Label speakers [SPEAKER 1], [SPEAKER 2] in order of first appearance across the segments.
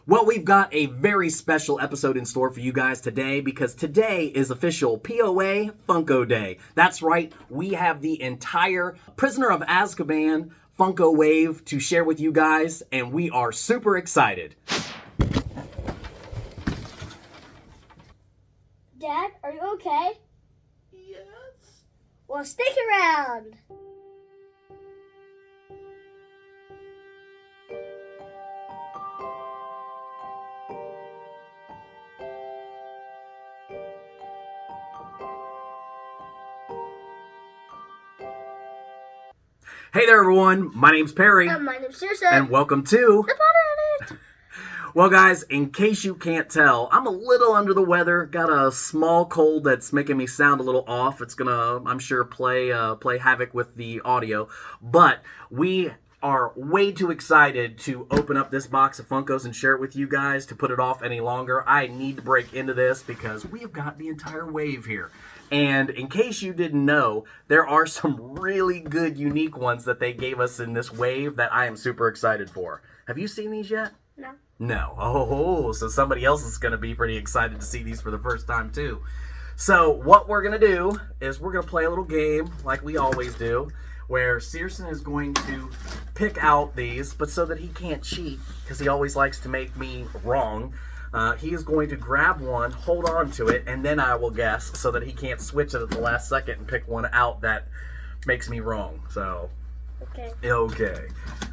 [SPEAKER 1] Well, we've got a very special episode in store for you guys today because today is official POA Funko Day. That's right, we have the entire Prisoner of Azkaban Funko wave to share with you guys, and we are super excited.
[SPEAKER 2] Dad, are you okay?
[SPEAKER 3] Yes.
[SPEAKER 2] Well, stick around.
[SPEAKER 1] Hey there, everyone. My name's Perry.
[SPEAKER 2] My name's Sirius.
[SPEAKER 1] And welcome to
[SPEAKER 2] the Potter Addict.
[SPEAKER 1] Well, guys, in case you can't tell, I'm a little under the weather. Got a small cold that's making me sound a little off. It's gonna, I'm sure, play havoc with the audio. But we are way too excited to open up this box of Funkos and share it with you guys to put it off any longer. I need to break into this because we have got the entire wave here. And in case you didn't know, there are some really good, unique ones that they gave us in this wave that I am super excited for. Have you seen these yet?
[SPEAKER 2] No.
[SPEAKER 1] No. Oh, so somebody else is going to be pretty excited to see these for the first time, too. So what we're going to do is we're going to play a little game like we always do, where Searson is going to pick out these, but so that he can't cheat, because he always likes to make me wrong, he is going to grab one, hold on to it, and then I will guess so that he can't switch it at the last second and pick one out that makes me wrong. So,
[SPEAKER 2] okay.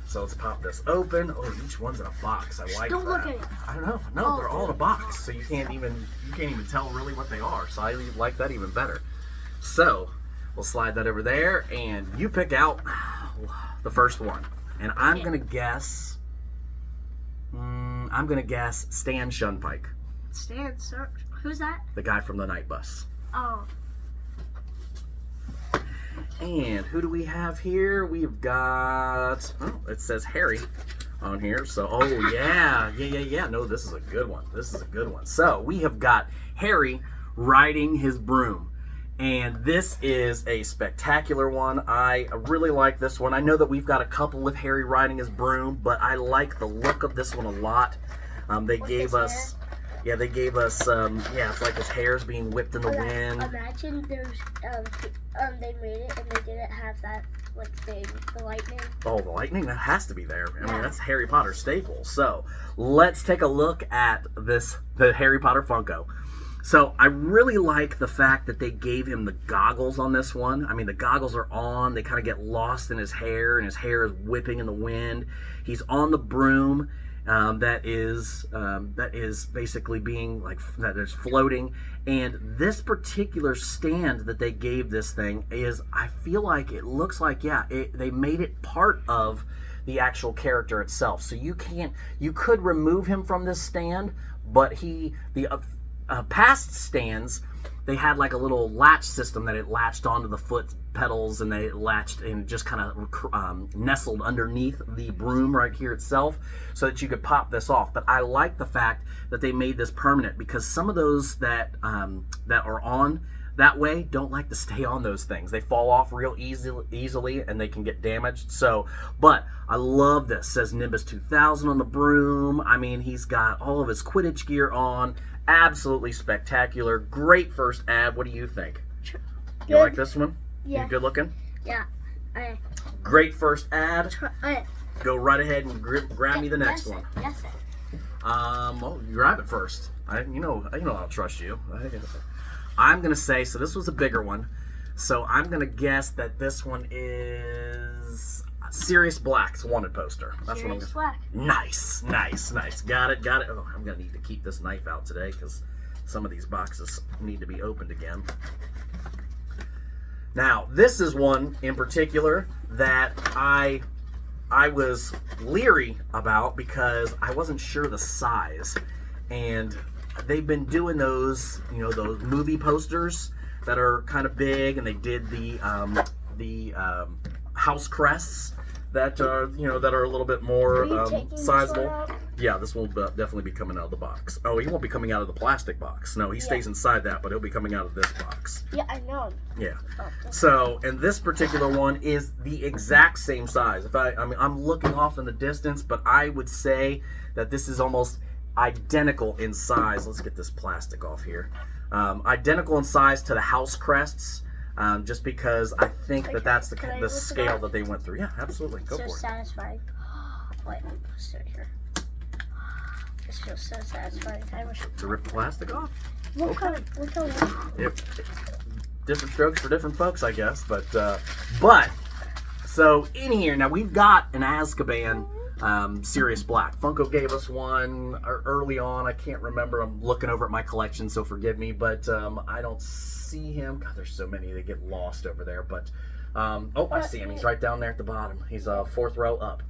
[SPEAKER 1] So let's pop this open. Oh, each one's in a box. I like
[SPEAKER 2] Don't
[SPEAKER 1] that.
[SPEAKER 2] look at it.
[SPEAKER 1] I don't know. No, they're all in a box, so you can't even tell really what they are. So I like that even better. So we'll slide that over there, and you pick out the first one, and I'm gonna guess. I'm gonna guess Stan Shunpike,
[SPEAKER 2] Stan, sir. Who's that?
[SPEAKER 1] the guy from the night bus.
[SPEAKER 2] Oh.
[SPEAKER 1] And who do we have here? We've got, oh, it says Harry on here. So, oh yeah. No, this is a good one. So we have got Harry riding his broom. And this is a spectacular one. I really like this one. I know that we've got a couple with Harry riding his broom, but I like the look of this one a lot. They gave us, it's like his hair's being whipped in the wind.
[SPEAKER 2] Imagine there's, they made it and they didn't have that, like, thing, the lightning.
[SPEAKER 1] Oh, the lightning? That has to be there. I mean, that's Harry Potter staple. So, let's take a look at the Harry Potter Funko. So, I really like the fact that they gave him the goggles on this one. I mean, the goggles are on. They kind of get lost in his hair, and his hair is whipping in the wind. He's on the broom. That is basically being like that is floating, and this particular stand that they gave this thing is, I feel like it looks like they made it part of the actual character itself. So you could remove him from this stand, but past stands, they had like a little latch system that it latched onto the foot pedals, and they latched and just kind of nestled underneath the broom right here itself, so that you could pop this off. But I like the fact that they made this permanent, because some of those that are on that way don't like to stay on those things. They fall off real easily and they can get damaged. So, but I love this. It says Nimbus 2000 on the broom. I mean, he's got all of his Quidditch gear on. Absolutely spectacular. Great first ad. What do you think? You like this one?
[SPEAKER 2] Yeah.
[SPEAKER 1] You good looking?
[SPEAKER 2] Yeah.
[SPEAKER 1] Great first ad. Go right ahead and grab me the next one.
[SPEAKER 2] Yes, sir.
[SPEAKER 1] Well, you grab it first. You know I'll trust you. I'm gonna say, so this was a bigger one. So I'm gonna guess that this one is Sirius Black's wanted poster. That's what I'm
[SPEAKER 2] Sirius
[SPEAKER 1] gonna.
[SPEAKER 2] Black.
[SPEAKER 1] Nice. Got it. Oh, I'm gonna need to keep this knife out today because some of these boxes need to be opened again. Now, this is one in particular that I was leery about because I wasn't sure the size, and they've been doing those, those movie posters that are kind of big, and they did the house crests that are a little bit more sizable. Yeah, this will definitely be coming out of the box. Oh, he won't be coming out of the plastic box. No, he stays inside that, but he'll be coming out of this box.
[SPEAKER 2] Yeah, I know.
[SPEAKER 1] Yeah. So, and this particular one is the exact same size. I'm looking off in the distance, but I would say that this is almost identical in size. Let's get this plastic off here. Identical in size to the house crests, just because I think that that's the scale that they went through. Yeah, absolutely. Go for it.
[SPEAKER 2] So satisfying. Wait, let's do it here. This feels so satisfying. I wish
[SPEAKER 1] To rip the plastic off?
[SPEAKER 2] What color?
[SPEAKER 1] Yep. Different strokes for different folks, I guess. But so in here now we've got an Azkaban Sirius Black. Funko gave us one early on. I can't remember. I'm looking over at my collection, so forgive me. But I don't see him. God, there's so many. They get lost over there. But oh, I see him. He's right down there at the bottom. He's 4th row up.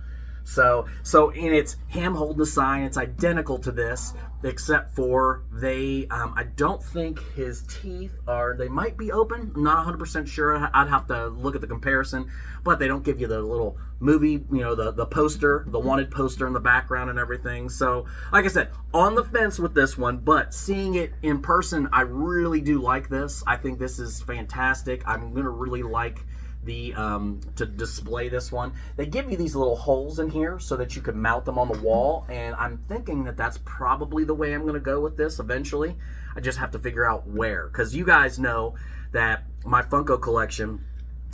[SPEAKER 1] So in it's him holding the sign. It's identical to this, except for they. I don't think his teeth are. They might be open. I'm not 100% sure. I'd have to look at the comparison. But they don't give you the little movie, the poster, the wanted poster in the background and everything. So, like I said, on the fence with this one. But seeing it in person, I really do like this. I think this is fantastic. I'm gonna really like to display this one. They give you these little holes in here so that you can mount them on the wall, and I'm thinking that that's probably the way I'm going to go with this eventually. I just have to figure out where, because you guys know that my Funko collection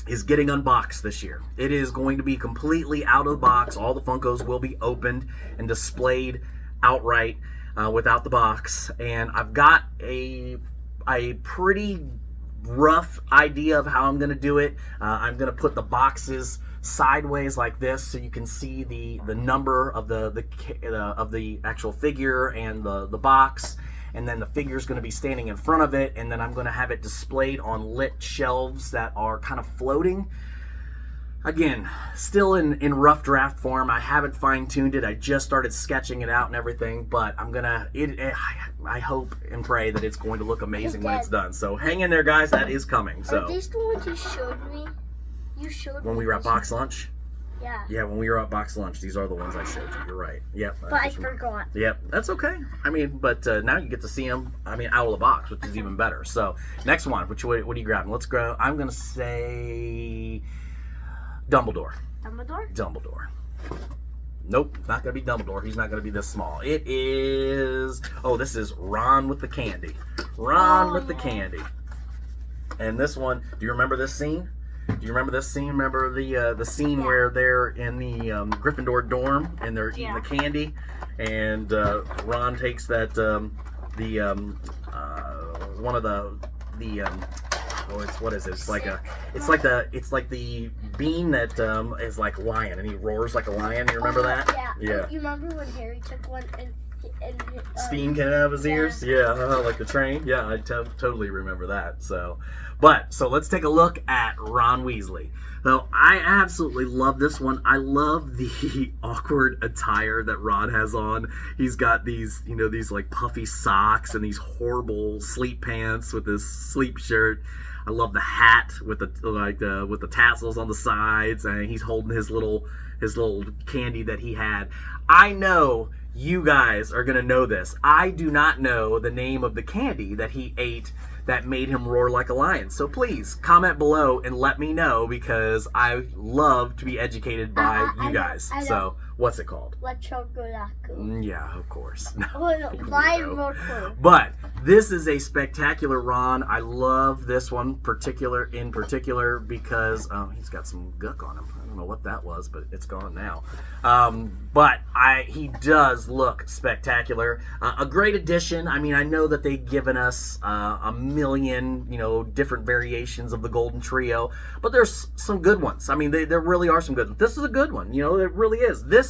[SPEAKER 1] is getting unboxed this year. It is going to be completely out of the box. All the Funkos will be opened and displayed outright without the box, and I've got a pretty rough idea of how I'm going to do it. I'm going to put the boxes sideways like this so you can see the number of the actual figure and the box, and then the figure is going to be standing in front of it, and then I'm going to have it displayed on lit shelves that are kind of floating. Again, still in rough draft form. I haven't fine-tuned it. I just started sketching it out and everything, but I'm gonna. I hope and pray that it's going to look amazing when it's done. So hang in there, guys. That is coming. So.
[SPEAKER 2] Are these the ones you showed me? You showed me
[SPEAKER 1] when we were at box lunch.
[SPEAKER 2] Yeah.
[SPEAKER 1] Yeah, when we were at box lunch, these are the ones I showed you. You're right. Yep.
[SPEAKER 2] But I forgot.
[SPEAKER 1] Yep, that's okay. I mean, but now you get to see them. I mean, out of the box, which is even better. So next one, what are you grabbing? Let's go. I'm gonna say Dumbledore. Dumbledore. Nope, not going to be Dumbledore. He's not going to be this small. It is... Oh, this is Ron with the candy. Ron with the candy. And this one... Do you remember this scene? Do you remember this scene? Remember the scene where they're in the Gryffindor dorm and they're eating the candy? And Ron takes that... one of the what is it? It's like the bean that is like lion, and he roars like a lion. You remember that?
[SPEAKER 2] Yeah.
[SPEAKER 1] Yeah.
[SPEAKER 2] You remember when Harry took one and
[SPEAKER 1] steam came out of his ears? Yeah, like the train. Yeah, I totally remember that. So let's take a look at Ron Weasley. So I absolutely love this one. I love the awkward attire that Ron has on. He's got these, these like puffy socks and these horrible sleep pants with his sleep shirt. I love the hat with the tassels on the sides, and he's holding his little candy that he had. I know you guys are gonna know this. I do not know the name of the candy that he ate that made him roar like a lion. So please comment below and let me know, because I love to be educated by you guys. So what's it called? Yeah, of course. But this is a spectacular Ron. I love this one in particular because he's got some gook on him. I don't know what that was, but it's gone now. But he does look spectacular. A great addition. I mean, I know that they've given us a million, different variations of the Golden Trio, but there's some good ones. I mean, there really are some good ones. This is a good one. It really is. This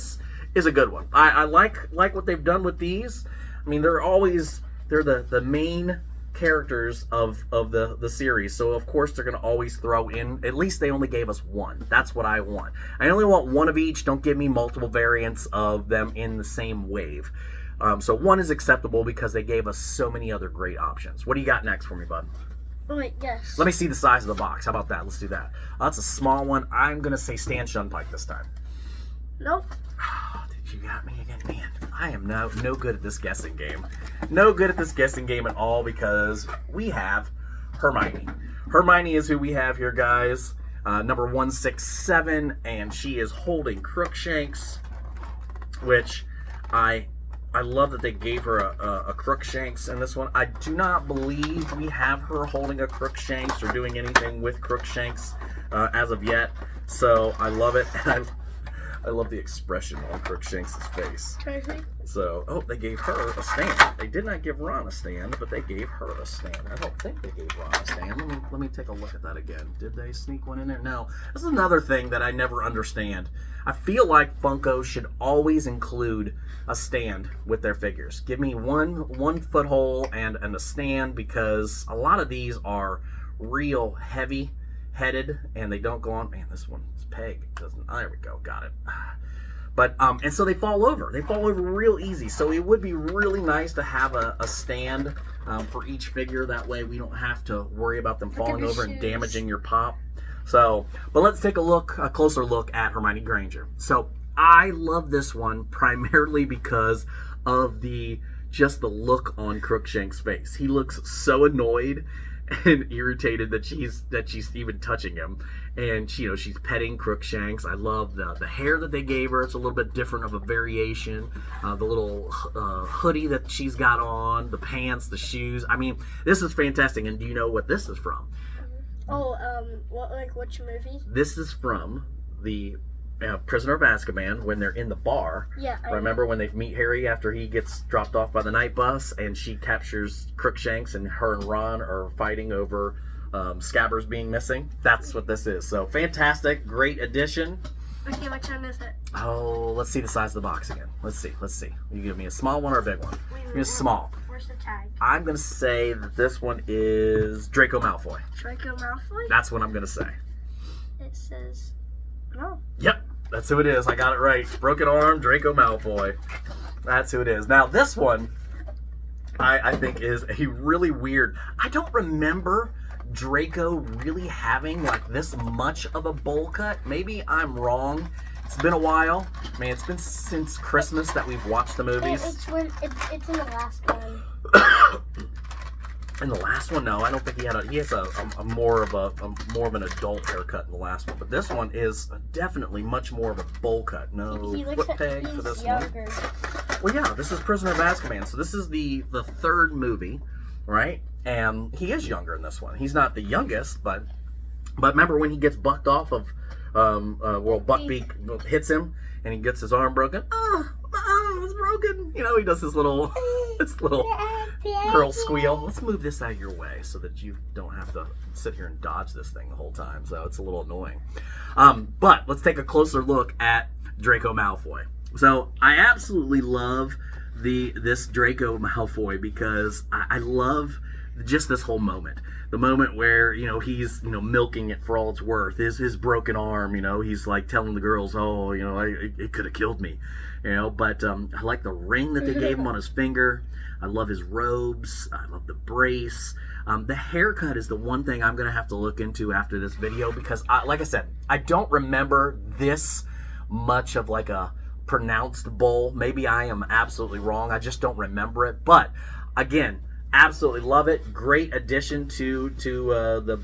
[SPEAKER 1] is a good one. I like what they've done with these. I mean, they're the main characters of the series, so of course they're going to always throw in, at least they only gave us one. That's what I want. I only want one of each. Don't give me multiple variants of them in the same wave. So one is acceptable because they gave us so many other great options. What do you got next for me, bud?
[SPEAKER 2] Wait, yes.
[SPEAKER 1] Let me see the size of the box. How about that? Let's do that. That's a small one. I'm going to say Stan Shunpike this time.
[SPEAKER 2] Nope.
[SPEAKER 1] You got me again, man. I am no good at this guessing game. No good at this guessing game at all, because we have Hermione. Hermione is who we have here, guys. Number 167, and she is holding Crookshanks, which I I love that they gave her a Crookshanks in this one. I do not believe we have her holding a Crookshanks or doing anything with Crookshanks as of yet. So I love it, and I love the expression on Crookshanks' face. So, oh, they gave her a stand. They did not give Ron a stand, but they gave her a stand. I don't think they gave Ron a stand. Let me take a look at that again. Did they sneak one in there? No. This is another thing that I never understand. I feel like Funko should always include a stand with their figures. Give me one foothold and a stand, because a lot of these are real heavy headed and they don't go on. Man, this one's peg. Doesn't. There we go. Got it. But and so they fall over. They fall over real easy. So it would be really nice to have a stand for each figure. That way we don't have to worry about them falling over and damaging your pop. So, but let's take a closer look at Hermione Granger. So I love this one primarily because of just the look on Crookshanks' face. He looks so annoyed and irritated that she's even touching him, and she's petting Crookshanks. I love the hair that they gave her. It's a little bit different of a variation. The little hoodie that she's got on, the pants, the shoes. I mean, this is fantastic. And do you know what this is from?
[SPEAKER 2] Oh, which movie?
[SPEAKER 1] This is from the Prisoner of Azkaban, when they're in the bar.
[SPEAKER 2] Yeah.
[SPEAKER 1] Remember when they meet Harry after he gets dropped off by the night bus, and she captures Crookshanks, and her and Ron are fighting over Scabbers being missing? That's what this is. So fantastic, great addition.
[SPEAKER 2] Okay, which one is it?
[SPEAKER 1] Oh, let's see the size of the box again. Let's see. You give me a small one or a big one? Give me a small.
[SPEAKER 2] Where's the tag?
[SPEAKER 1] I'm going to say that this one is Draco Malfoy.
[SPEAKER 2] Draco Malfoy?
[SPEAKER 1] That's what I'm going to say.
[SPEAKER 2] It says... No.
[SPEAKER 1] Yep, that's who it is. I got it right. Broken arm, Draco Malfoy. That's who it is. Now, this one, I think, is a really weird... I don't remember Draco really having, like, this much of a bowl cut. Maybe I'm wrong. It's been a while. I mean, it's been since Christmas that we've watched the movies.
[SPEAKER 2] It's in the last one.
[SPEAKER 1] In the last one, no, I don't think he had he has a more of an adult haircut in the last one, but this one is definitely much more of a bowl cut. No foot peg for this younger one. Well, yeah, this is Prisoner of Azkaban, so this is the third movie, right? And he is younger in this one. He's not the youngest, but remember when he gets bucked off of Buckbeak hits him and he gets his arm broken. Oh, my arm was broken. He does his little girl squeal. Let's move this out of your way so that you don't have to sit here and dodge this thing the whole time. So it's a little annoying. But let's take a closer look at Draco Malfoy. So I absolutely love this Draco Malfoy because I love just this whole moment. The moment where, he's, milking it for all it's worth. His broken arm, he's like telling the girls, oh, it could have killed me. But I like the ring that they gave him on his finger. I love his robes. I love the brace. The haircut is the one thing I'm going to have to look into after this video because, like I said, I don't remember this much of like a pronounced bowl. Maybe I am absolutely wrong. I just don't remember it. But, again, absolutely love it. Great addition to the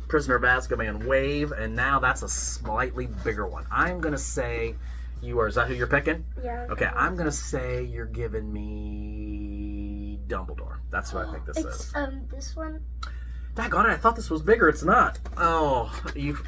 [SPEAKER 1] Prisoner of Azkaban wave. And now that's a slightly bigger one. I'm going to say... Is that who you're picking?
[SPEAKER 2] Yeah.
[SPEAKER 1] Okay, I'm going to say you're giving me Dumbledore. That's what I think this is.
[SPEAKER 2] This one?
[SPEAKER 1] Daggone it, I thought this was bigger. It's not. Oh,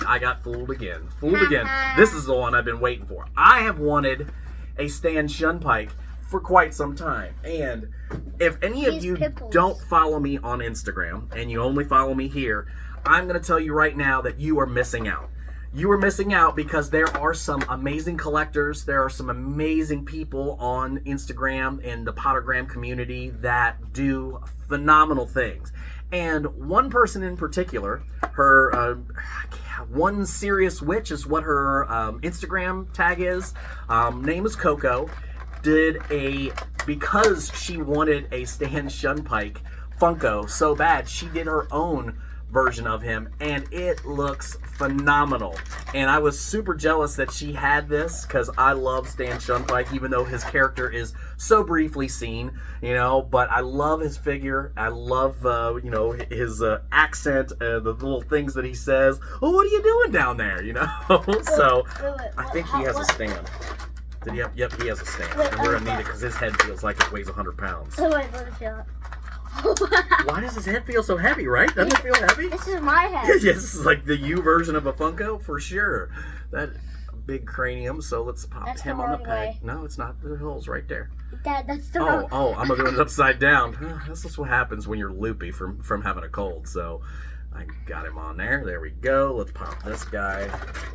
[SPEAKER 1] I got fooled again. This is the one I've been waiting for. I have wanted a Stan Shunpike for quite some time. And if any of you don't follow me on Instagram, and you only follow me here, I'm going to tell you right now that you are missing out. You are missing out because there are some amazing collectors. There are some amazing people on Instagram and the Pottergram community that do phenomenal things. And one person in particular, her One Serious Witch is what her Instagram tag is. Name is Coco. Because she wanted a Stan Shunpike Funko so bad, she did her own version of him, and it looks phenomenal. And I was super jealous that she had this because I love Stan Shunpike, even though his character is so briefly seen, but I love his figure. I love his accent, the little things that he says. Oh, what are you doing down there? So I think he has a stand. Did he have? Yep, he has a stand.
[SPEAKER 2] Wait,
[SPEAKER 1] And we're gonna need it because his head feels like it weighs 100 pounds.
[SPEAKER 2] Oh, wait, let me feel it.
[SPEAKER 1] Why does his head feel so heavy, right? Doesn't it feel heavy?
[SPEAKER 2] This is my head.
[SPEAKER 1] Yes, this is like the U version of a Funko, for sure. That big cranium, so let's pop
[SPEAKER 2] That's
[SPEAKER 1] him
[SPEAKER 2] the
[SPEAKER 1] on the
[SPEAKER 2] wrong
[SPEAKER 1] peg.
[SPEAKER 2] way.
[SPEAKER 1] No, it's not. The hole's right there.
[SPEAKER 2] Dad, that's the wrong.
[SPEAKER 1] Oh, I'm doing it upside down. This is what happens when you're loopy from having a cold. So I got him on there. There we go. Let's pop this guy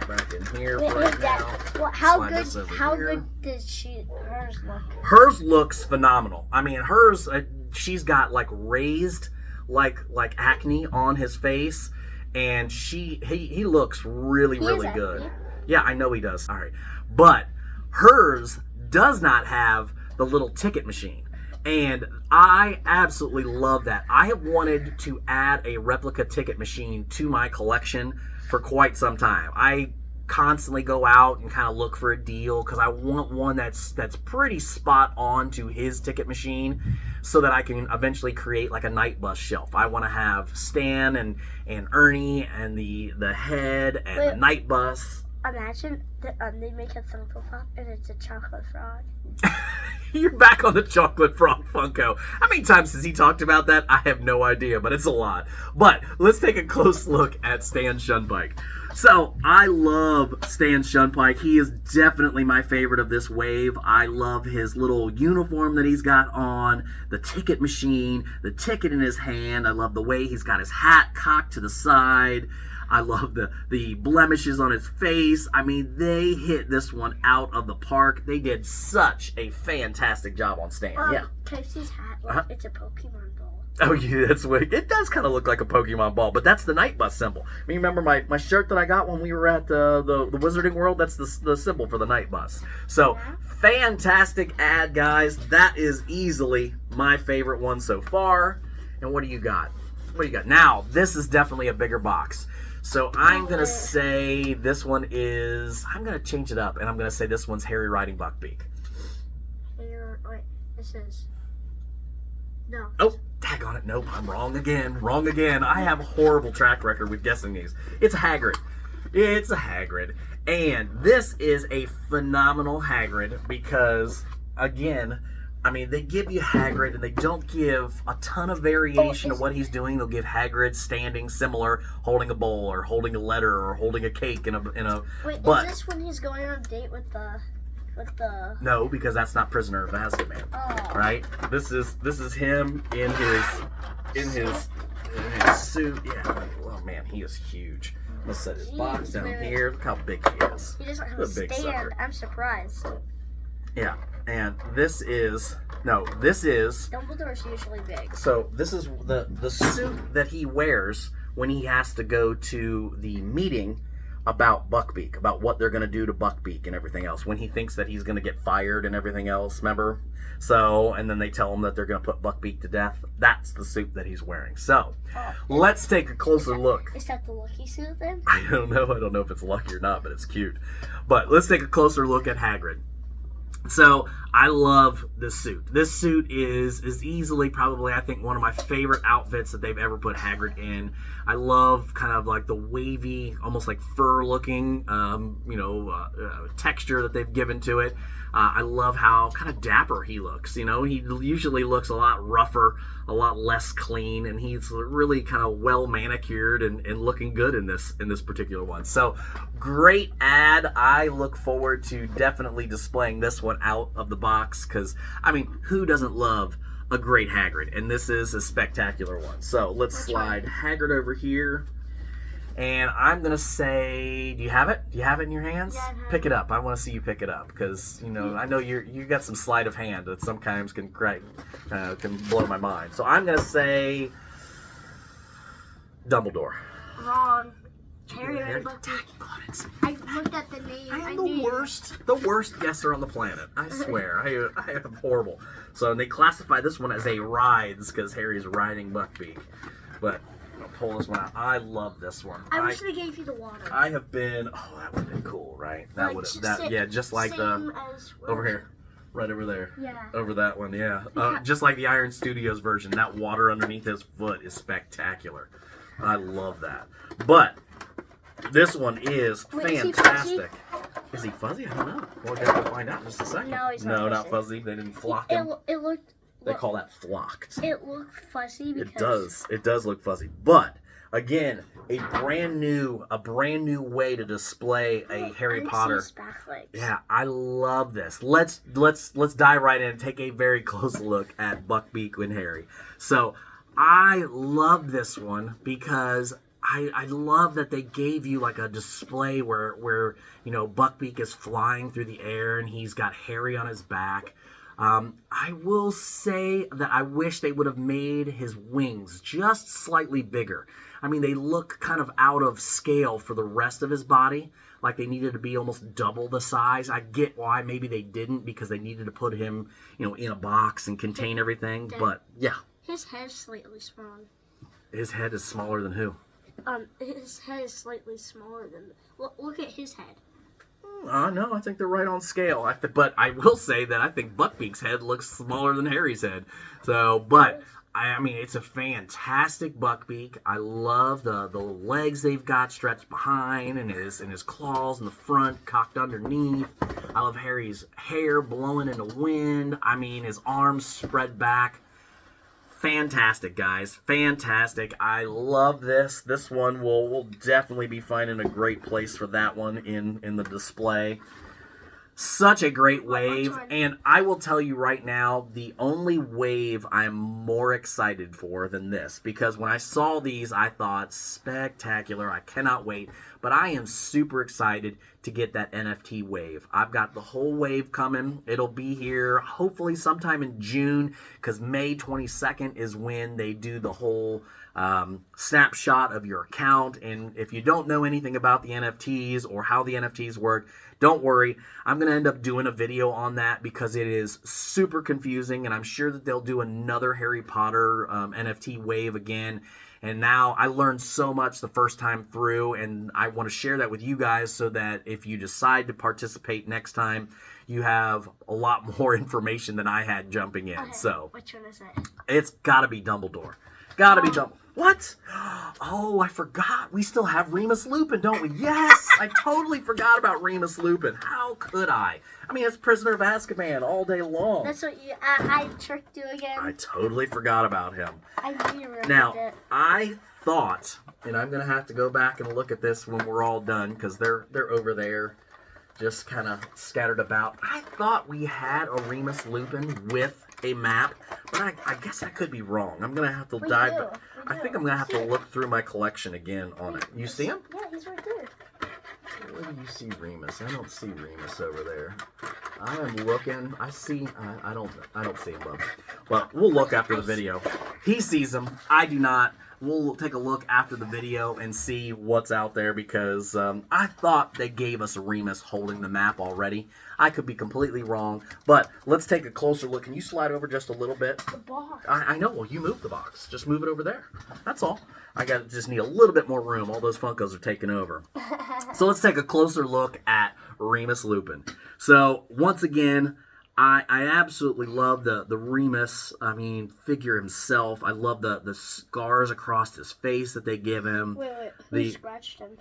[SPEAKER 1] back in here
[SPEAKER 2] Wait,
[SPEAKER 1] right
[SPEAKER 2] Dad,
[SPEAKER 1] now.
[SPEAKER 2] well, how
[SPEAKER 1] Slide this
[SPEAKER 2] good?
[SPEAKER 1] over
[SPEAKER 2] How
[SPEAKER 1] here.
[SPEAKER 2] good does hers look?
[SPEAKER 1] Hers looks phenomenal. I mean, hers, she's got like raised, like acne on his face, and he looks really,
[SPEAKER 2] He
[SPEAKER 1] really
[SPEAKER 2] has
[SPEAKER 1] good.
[SPEAKER 2] acne.
[SPEAKER 1] Yeah, I know he does. All right, but hers does not have the little ticket machine. And I absolutely love that. I have wanted to add a replica ticket machine to my collection for quite some time. I constantly go out and kind of look for a deal because I want one that's pretty spot on to his ticket machine so that I can eventually create like a night bus shelf. I want to have Stan and Ernie and the head and the night bus.
[SPEAKER 2] Imagine that they make a Funko Pop and it's a chocolate frog.
[SPEAKER 1] You're back on the chocolate frog Funko. How many times has he talked about that? I have no idea, but it's a lot. But let's take a close look at Stan Shunpike. So, I love Stan Shunpike. He is definitely my favorite of this wave. I love his little uniform that he's got on, the ticket machine, the ticket in his hand. I love the way he's got his hat cocked to the side. I love the blemishes on his face. I mean, they hit this one out of the park. They did such a fantastic job on Stan. Yeah.
[SPEAKER 2] Can I see his hat? Look, it's a Pokemon ball.
[SPEAKER 1] Oh, yeah, that's what it does kind of look like a Pokemon ball, but that's the night bus symbol. I mean, remember my shirt that I got when we were at the Wizarding World? That's the symbol for the night bus. So, fantastic ad, guys. That is easily my favorite one so far. And what do you got? What do you got? Now, this is definitely a bigger box. So I'm going to say this one is... I'm going to change it up, and I'm going to say this one's Harry riding Buckbeak.
[SPEAKER 2] Wait, this is... No.
[SPEAKER 1] Oh, tag on it. Nope, I'm wrong again. Wrong again. I have a horrible track record with guessing these. It's a Hagrid. It's a Hagrid. And this is a phenomenal Hagrid because, again... I mean, they give you Hagrid, and they don't give a ton of variation of what he's doing. They'll give Hagrid standing similar, holding a bowl, or holding a letter, or holding a cake in a.
[SPEAKER 2] Wait,
[SPEAKER 1] but,
[SPEAKER 2] is this when he's going on a date with the?
[SPEAKER 1] No, because that's not Prisoner of Azkaban.
[SPEAKER 2] Oh.
[SPEAKER 1] Right? This is him in his suit. Yeah. Oh man, he is huge. Let's set his box down here. Look how big he is.
[SPEAKER 2] He doesn't have
[SPEAKER 1] a
[SPEAKER 2] a
[SPEAKER 1] big
[SPEAKER 2] stand.
[SPEAKER 1] sucker.
[SPEAKER 2] I'm surprised.
[SPEAKER 1] Yeah. And this is
[SPEAKER 2] Dumbledore's usually big.
[SPEAKER 1] So this is the suit that he wears when he has to go to the meeting about Buckbeak, about what they're going to do to Buckbeak and everything else, when he thinks that he's going to get fired and everything else, remember? So, and then they tell him that they're going to put Buckbeak to death. That's the suit that he's wearing. So, let's take a closer look.
[SPEAKER 2] Is that the lucky suit then?
[SPEAKER 1] I don't know. I don't know if it's lucky or not, but it's cute. But let's take a closer look at Hagrid. So, I love this suit. This suit is easily probably, I think, one of my favorite outfits that they've ever put Hagrid in. I love kind of like the wavy, almost like fur-looking, texture that they've given to it. I love how kind of dapper he looks. You know, he usually looks a lot rougher, a lot less clean, and he's really kind of well manicured and looking good in this particular one. So, great ad. I look forward to definitely displaying this one out of the box because, I mean, who doesn't love a great Hagrid? And this is a spectacular one. So, let's slide Hagrid over here. And I'm going to say, do you have it? Do you have it in your hands?
[SPEAKER 2] Yeah, I have
[SPEAKER 1] pick it up. I want to see you pick it up because, you know, I know you got some sleight of hand that sometimes can blow my mind. So I'm going to say Dumbledore.
[SPEAKER 2] Wrong. Harry
[SPEAKER 1] Harry?
[SPEAKER 2] Buckbeak.
[SPEAKER 1] Got it.
[SPEAKER 2] I looked at the name.
[SPEAKER 1] I am the worst guesser on the planet. I swear. I am horrible. So they classify this one as a rides because Harry's riding Buckbeak. But I'll pull this one out. I love this one.
[SPEAKER 2] I wish they gave you the water.
[SPEAKER 1] I have been. Oh, that would have been cool, right? That would have. Just like
[SPEAKER 2] same
[SPEAKER 1] the
[SPEAKER 2] as
[SPEAKER 1] over here, right over there.
[SPEAKER 2] Yeah.
[SPEAKER 1] Over that one, yeah. Just like the Iron Studios version, that water underneath his foot is spectacular. I love that. But this one is fantastic. Is he fuzzy? I don't know. We'll have to find out in just a second.
[SPEAKER 2] No, he's not
[SPEAKER 1] not
[SPEAKER 2] fuzzy.
[SPEAKER 1] fuzzy. They didn't flock him.
[SPEAKER 2] It looked.
[SPEAKER 1] They call that flocked.
[SPEAKER 2] It looked fuzzy because
[SPEAKER 1] It does. It does look fuzzy. But again, a brand new way to display a Harry Potter.
[SPEAKER 2] His back legs.
[SPEAKER 1] Yeah, I love this. Let's dive right in and take a very close look at Buckbeak and Harry. So I love this one because I love that they gave you like a display where you know Buckbeak is flying through the air and he's got Harry on his back. I will say that I wish they would have made his wings just slightly bigger. I mean, they look kind of out of scale for the rest of his body, like they needed to be almost double the size. I get why maybe they didn't, because they needed to put him, you know, in a box and contain everything. But yeah,
[SPEAKER 2] his head's slightly small.
[SPEAKER 1] his head is smaller than who?
[SPEAKER 2] His head is slightly smaller than. Look at his head.
[SPEAKER 1] No, I think they're right on scale. But I will say that I think Buckbeak's head looks smaller than Harry's head. So, but I mean, it's a fantastic Buckbeak. I love the legs they've got stretched behind, and his claws in the front, cocked underneath. I love Harry's hair blowing in the wind. I mean, his arms spread back. Fantastic, guys. Fantastic. I love this. This one we'll definitely be finding a great place for that one in the display. Such a great wave. And I will tell you right now, the only wave I'm more excited for than this, because when I saw these, I thought, spectacular. I cannot wait. But I am super excited to get that NFT wave. I've got the whole wave coming. It'll be here hopefully sometime in June, because May 22nd is when they do the whole snapshot of your account. And if you don't know anything about the NFTs or how the NFTs work, don't worry. I'm going to end up doing a video on that because it is super confusing, and I'm sure that they'll do another Harry Potter NFT wave again. And now I learned so much the first time through, and I want to share that with you guys so that if you decide to participate next time, you have a lot more information than I had jumping in.
[SPEAKER 2] Okay,
[SPEAKER 1] So
[SPEAKER 2] which one is it?
[SPEAKER 1] it's got to be Dumbledore. Got to be Dumbledore. What? Oh, I forgot. We still have Remus Lupin, don't we? Yes! I totally forgot about Remus Lupin. How could I? I mean, it's Prisoner of Azkaban all day long.
[SPEAKER 2] That's what you. I tricked you again.
[SPEAKER 1] I totally forgot about him.
[SPEAKER 2] I knew you remembered
[SPEAKER 1] Now,
[SPEAKER 2] it.
[SPEAKER 1] I thought, and I'm going to have to go back and look at this when we're all done, because they're over there just kind of scattered about. I thought we had a Remus Lupin with a map, but I guess I could be wrong. I'm going to have to dive.
[SPEAKER 2] do.
[SPEAKER 1] I think I'm going to have to look through my collection again on it. You see him?
[SPEAKER 2] Yeah, he's right there.
[SPEAKER 1] Where do you see Remus? I don't see Remus over there. I am looking. I see. I don't see him. Well, we'll look after the video. He sees him. I do not. We'll take a look after the video and see what's out there, because I thought they gave us a Remus holding the map already. I could be completely wrong, but let's take a closer look. Can you slide over just a little bit?
[SPEAKER 2] The box.
[SPEAKER 1] I know. Well, you move the box. Just move it over there. That's all. I just need a little bit more room. All those Funkos are taking over. So let's take a closer look at Remus Lupin. So once again, I absolutely love the Remus, figure himself. I love the scars across his face that they give him.
[SPEAKER 2] Wait. Who scratched him?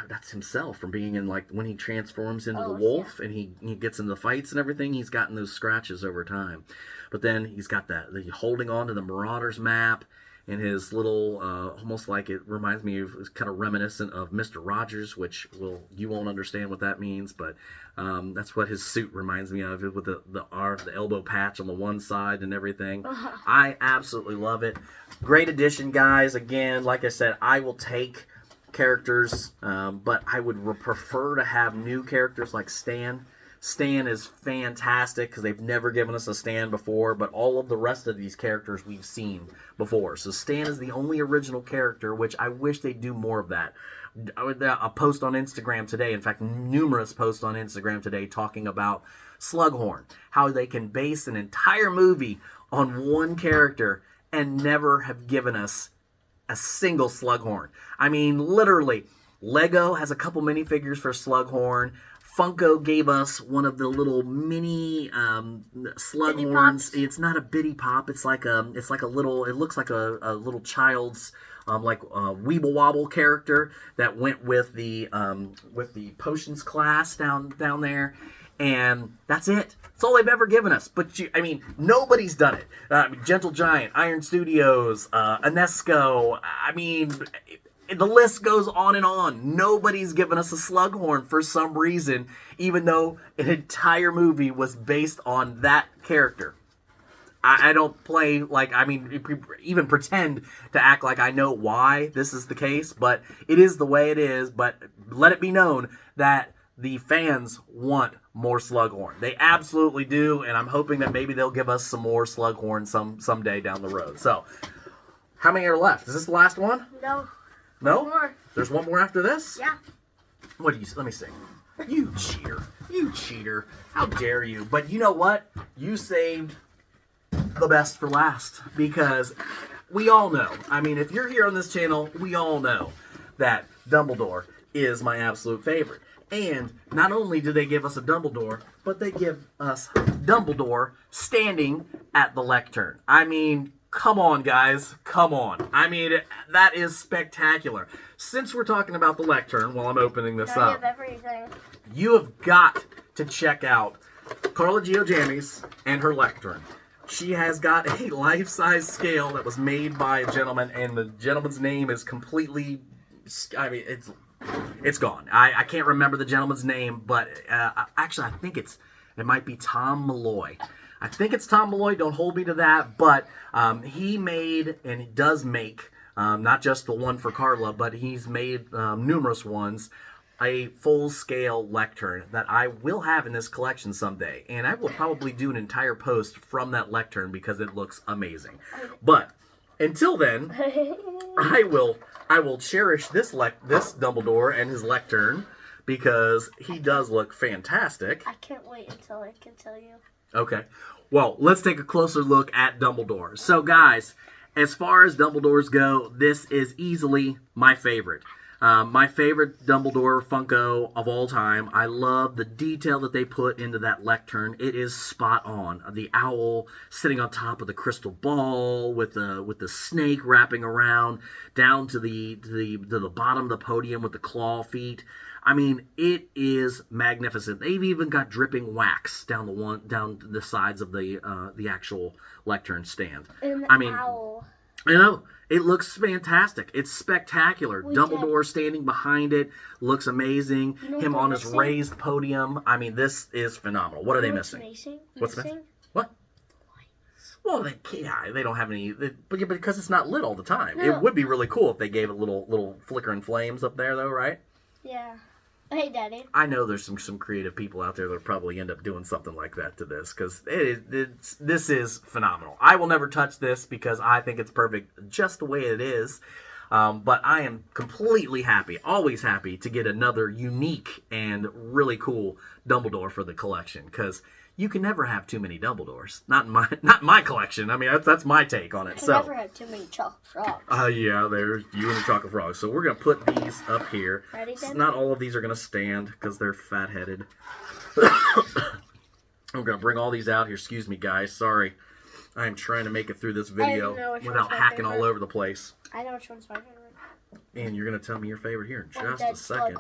[SPEAKER 1] That's himself from being in, like, when he transforms into the
[SPEAKER 2] Oh,
[SPEAKER 1] wolf and he gets in the fights and everything. He's gotten those scratches over time. But then he's got the holding on to the Marauders map. And his little, almost like it reminds me of, it's kind of reminiscent of Mr. Rogers, which you won't understand what that means, but that's what his suit reminds me of, with the elbow patch on the one side and everything. I absolutely love it. Great addition, guys. Again, like I said, I will take characters, but I would prefer to have new characters like Stan. Stan is fantastic because they've never given us a Stan before, but all of the rest of these characters we've seen before. So Stan is the only original character, which I wish they'd do more of that. A post on Instagram today, in fact, numerous posts on Instagram today talking about Slughorn, how they can base an entire movie on one character and never have given us a single Slughorn. I mean, literally, Lego has a couple minifigures for Slughorn. Funko gave us one of the little mini slug
[SPEAKER 2] Bitty
[SPEAKER 1] horns.
[SPEAKER 2] Pops?
[SPEAKER 1] It's not a bitty pop. It's like a little. It looks like a little child's Weeble Wobble character that went with the potions class down there, and that's it. That's all they've ever given us. But nobody's done it. Gentle Giant, Iron Studios, Anesco. The list goes on and on. Nobody's given us a Slughorn for some reason, even though an entire movie was based on that character. I don't play even pretend to act like I know why this is the case, but it is the way it is. But let it be known that the fans want more Slughorn. They absolutely do, and I'm hoping that maybe they'll give us some more Slughorn someday down the road. So, how many are left? Is this the last one?
[SPEAKER 2] No.
[SPEAKER 1] No?
[SPEAKER 2] One more.
[SPEAKER 1] There's one more after this?
[SPEAKER 2] Yeah.
[SPEAKER 1] What do you... Let me see. You cheater. You cheater. How dare you? But you know what? You saved the best for last. Because we all know. If you're here on this channel, we all know that Dumbledore is my absolute favorite. And not only do they give us a Dumbledore, but they give us Dumbledore standing at the lectern. Come on, guys. Come on. That is spectacular. Since we're talking about the lectern, while I'm opening this
[SPEAKER 2] Now
[SPEAKER 1] up,
[SPEAKER 2] you have everything.
[SPEAKER 1] you have got to check out Carla Giojammies and her lectern. She has got a life-size scale that was made by a gentleman, and the gentleman's name is completely... it's gone. I can't remember the gentleman's name, but actually, I think it might be Tom Malloy. I think it's Tom Malloy. Don't hold me to that. But he made, and he does make, not just the one for Carla, but he's made numerous ones, a full-scale lectern that I will have in this collection someday. And I will probably do an entire post from that lectern because it looks amazing. But until then, I will cherish this Dumbledore and his lectern because he does look fantastic.
[SPEAKER 2] I can't wait until I can tell you.
[SPEAKER 1] Okay. Well, let's take a closer look at Dumbledore. So, guys, as far as Dumbledores go, this is easily my favorite. My favorite Dumbledore Funko of all time. I love the detail that they put into that lectern. It is spot on. The owl sitting on top of the crystal ball with the snake wrapping around down to the bottom of the podium with the claw feet. It is magnificent. They've even got dripping wax down the sides of the actual lectern stand.
[SPEAKER 2] Owl.
[SPEAKER 1] I know. It looks fantastic. It's spectacular. Dumbledore standing behind it looks amazing. Him on his raised podium. This is phenomenal. What are they missing? What's missing? What? Well, they don't have any. But because it's not lit all the time.
[SPEAKER 2] No.
[SPEAKER 1] It would be really cool if they gave it little flickering flames up there, though, right?
[SPEAKER 2] Yeah. Hey, Daddy.
[SPEAKER 1] I know there's some creative people out there that probably end up doing something like that to this because this is phenomenal. I will never touch this because I think it's perfect just the way it is. But I am completely happy, always happy to get another unique and really cool Dumbledore for the collection because you can never have too many Dumbledores. Not in my collection. That's my take on it.
[SPEAKER 2] You never have too many chocolate frogs.
[SPEAKER 1] Yeah, there's you and the chocolate frogs. So we're going to put these up here.
[SPEAKER 2] Ready, then?
[SPEAKER 1] Not all of these are going to stand because they're fat-headed. I'm going to bring all these out here. Excuse me, guys. Sorry. I'm trying to make it through this video without hacking all over the place.
[SPEAKER 2] I know which one's my favorite.
[SPEAKER 1] And you're going to tell me your favorite here in just a second.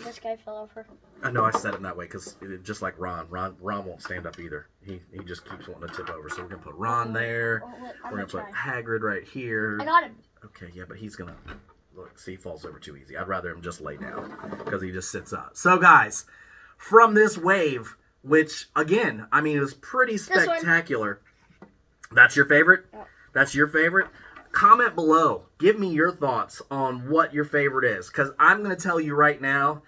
[SPEAKER 2] This guy fell over.
[SPEAKER 1] I know I said it that way because just like Ron won't stand up either. He just keeps wanting to tip over. So we're going to put Ron there. We're going to put Hagrid right here.
[SPEAKER 2] I got him.
[SPEAKER 1] Okay, yeah, but he's going to... Look, see, he falls over too easy. I'd rather him just lay down because he just sits up. So, guys, from this wave, which, again, it was pretty spectacular. That's your favorite?
[SPEAKER 2] Yeah.
[SPEAKER 1] That's your favorite? Comment below. Give me your thoughts on what your favorite is. Because I'm going to tell you right now,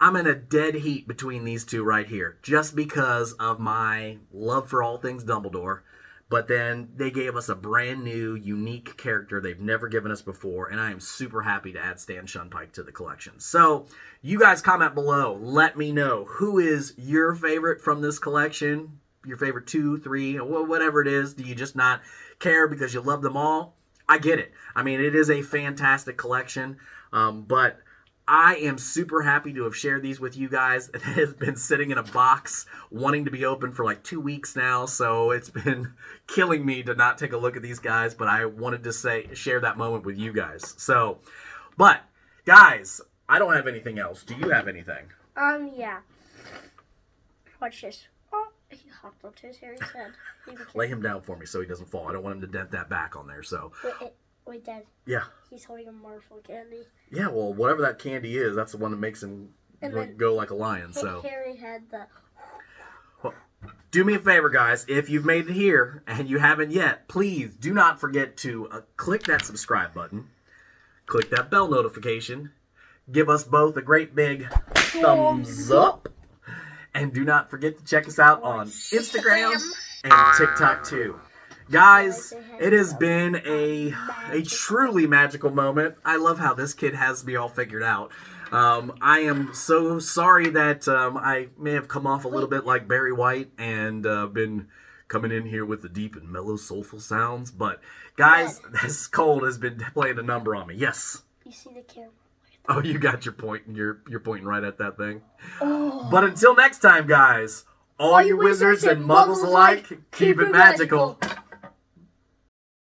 [SPEAKER 1] I'm in a dead heat between these two right here. Just because of my love for all things Dumbledore. But then they gave us a brand new, unique character they've never given us before. And I am super happy to add Stan Shunpike to the collection. So, you guys comment below. Let me know who is your favorite from this collection. Your favorite 2, 3, whatever it is. Do you just not care because you love them all? I get it. It is a fantastic collection. But I am super happy to have shared these with you guys. It has been sitting in a box wanting to be open for like 2 weeks now, so it's been killing me to not take a look at these guys, but I wanted to share that moment with you guys. So, but guys, I don't have anything else. Do you have anything?
[SPEAKER 2] Yeah. Watch this. Oh, he hopped onto his hairy head.
[SPEAKER 1] Lay him down for me so he doesn't fall. I don't want him to dent that back on there, so.
[SPEAKER 2] Wait, Dad.
[SPEAKER 1] Yeah.
[SPEAKER 2] He's holding a marble candy.
[SPEAKER 1] Yeah, well, whatever that candy is, that's the one that makes him go like a lion, so.
[SPEAKER 2] Harry had the...
[SPEAKER 1] Well, do me a favor, guys. If you've made it here and you haven't yet, please do not forget to click that subscribe button. Click that bell notification. Give us both a great big thumbs up. And do not forget to check us out on Instagram and TikTok too. Guys, it has been a truly magical moment. I love how this kid has me all figured out. I am so sorry that I may have come off a little bit like Barry White and been coming in here with the deep and mellow, soulful sounds. But, guys, this cold has been playing a number on me. Yes?
[SPEAKER 2] You see the camera?
[SPEAKER 1] Oh, you got your point, and you're pointing right at that thing.
[SPEAKER 2] Oh.
[SPEAKER 1] But until next time, guys, all you wizards and muggles alike, keep it magical.